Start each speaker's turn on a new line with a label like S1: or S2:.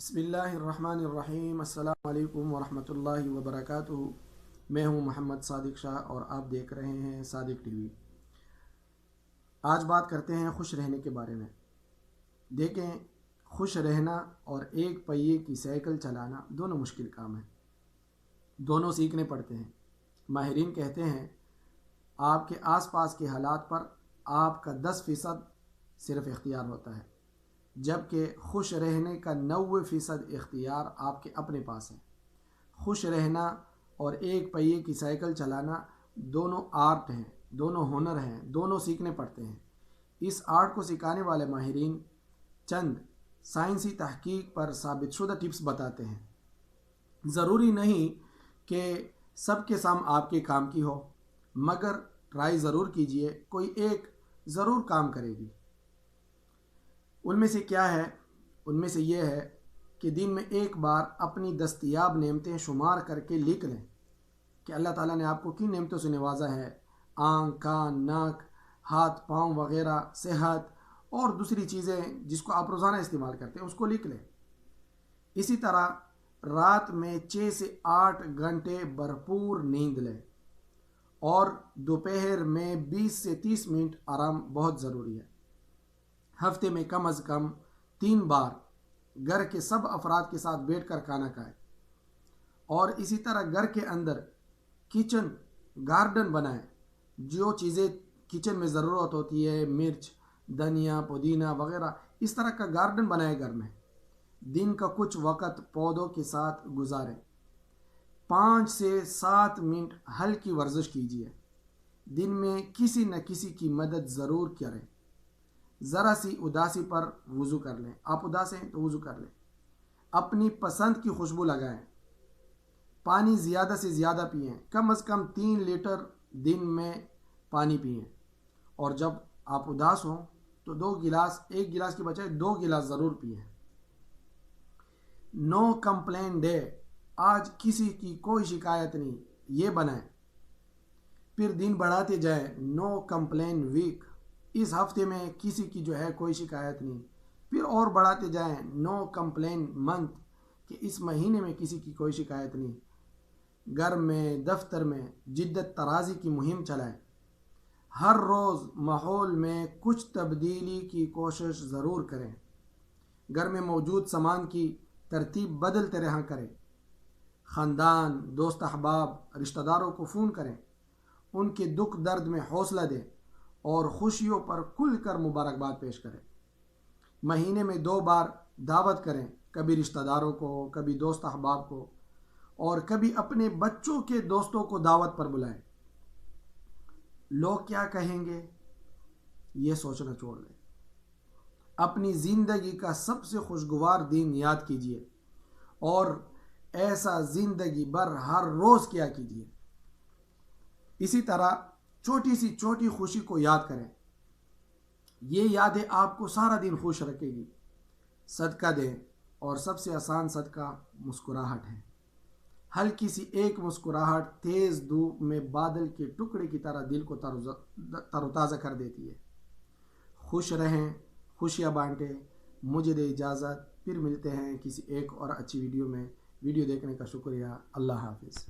S1: بسم اللہ الرحمن الرحیم۔ السلام علیکم ورحمۃ اللہ وبرکاتہ۔ میں ہوں محمد صادق شاہ اور آپ دیکھ رہے ہیں صادق ٹی وی۔ آج بات کرتے ہیں خوش رہنے کے بارے میں۔ دیکھیں، خوش رہنا اور ایک پہیے کی سائیکل چلانا دونوں مشکل کام ہیں، دونوں سیکھنے پڑتے ہیں۔ ماہرین کہتے ہیں آپ کے آس پاس کے حالات پر آپ کا 10% صرف اختیار ہوتا ہے، جبکہ خوش رہنے کا 90% اختیار آپ کے اپنے پاس ہے۔ خوش رہنا اور ایک پہیے کی سائیکل چلانا دونوں آرٹ ہیں، دونوں ہنر ہیں، دونوں سیکھنے پڑتے ہیں۔ اس آرٹ کو سکھانے والے ماہرین چند سائنسی تحقیق پر ثابت شدہ ٹپس بتاتے ہیں۔ ضروری نہیں کہ سب کے سام آپ کے کام کی ہو، مگر ٹرائی ضرور کیجئے، کوئی ایک ضرور کام کرے گی۔ ان میں سے کیا ہے؟ ان میں سے یہ ہے کہ دن میں ایک بار اپنی دستیاب نعمتیں شمار کر کے لکھ لیں کہ اللہ تعالیٰ نے آپ کو کن نعمتوں سے نوازا ہے۔ آنکھ، کان، ناک، ہاتھ، پاؤں وغیرہ، صحت اور دوسری چیزیں جس کو آپ روزانہ استعمال کرتے ہیں اس کو لکھ لیں۔ اسی طرح رات میں 6 سے 8 گھنٹے بھرپور نیند لیں اور دوپہر میں 20 سے 30 منٹ آرام بہت ضروری ہے۔ ہفتے میں کم از کم 3 بار گھر کے سب افراد کے ساتھ بیٹھ کر کھانا کھائیں، اور اسی طرح گھر کے اندر کچن گارڈن بنائیں۔ جو چیزیں کچن میں ضرورت ہوتی ہے، مرچ، دھنیا، پودینہ وغیرہ، اس طرح کا گارڈن بنائیں گھر میں۔ دن کا کچھ وقت پودوں کے ساتھ گزاریں۔ 5 سے 7 منٹ ہلکی ورزش کیجیے۔ دن میں کسی نہ کسی کی مدد ضرور کریں۔ ذرا سی اداسی پر وضو کر لیں۔ آپ اداس ہیں تو وضو کر لیں۔ اپنی پسند کی خوشبو لگائیں۔ پانی زیادہ سے زیادہ پئیں، کم از کم 3 لیٹر دن میں پانی پئیں، اور جب آپ اداس ہوں تو 2 گلاس، 1 گلاس کی بجائے 2 گلاس ضرور پئیں۔ نو کمپلین ڈے، آج کسی کی کوئی شکایت نہیں، یہ بنائیں۔ پھر دن بڑھاتے جائیں، نو کمپلین ویک، اس ہفتے میں کسی کی جو ہے کوئی شکایت نہیں۔ پھر اور بڑھاتے جائیں، نو کمپلین منتھ، کہ اس مہینے میں کسی کی کوئی شکایت نہیں۔ گھر میں، دفتر میں جدت طرازی کی مہم چلائیں۔ ہر روز ماحول میں کچھ تبدیلی کی کوشش ضرور کریں۔ گھر میں موجود سامان کی ترتیب بدلتے رہا کریں۔ خاندان، دوست احباب، رشتہ داروں کو فون کریں، ان کے دکھ درد میں حوصلہ دیں اور خوشیوں پر کھل کر مبارکباد پیش کریں۔ مہینے میں 2 بار دعوت کریں، کبھی رشتہ داروں کو، کبھی دوست احباب کو، اور کبھی اپنے بچوں کے دوستوں کو دعوت پر بلائیں۔ لوگ کیا کہیں گے یہ سوچنا چھوڑ دیں۔ اپنی زندگی کا سب سے خوشگوار دن یاد کیجیے اور ایسا زندگی بھر ہر روز کیا کیجیے۔ اسی طرح چھوٹی سی چھوٹی خوشی کو یاد کریں، یہ یادیں آپ کو سارا دن خوش رکھے گی۔ صدقہ دیں، اور سب سے آسان صدقہ مسکراہٹ ہے۔ ہلکی سی ایک مسکراہٹ تیز دھوپ میں بادل کے ٹکڑے کی طرح دل کو تر و تازہ کر دیتی ہے۔ خوش رہیں، خوشیاں بانٹیں۔ مجھے دے اجازت، پھر ملتے ہیں کسی ایک اور اچھی ویڈیو میں۔ ویڈیو دیکھنے کا شکریہ۔ اللہ حافظ۔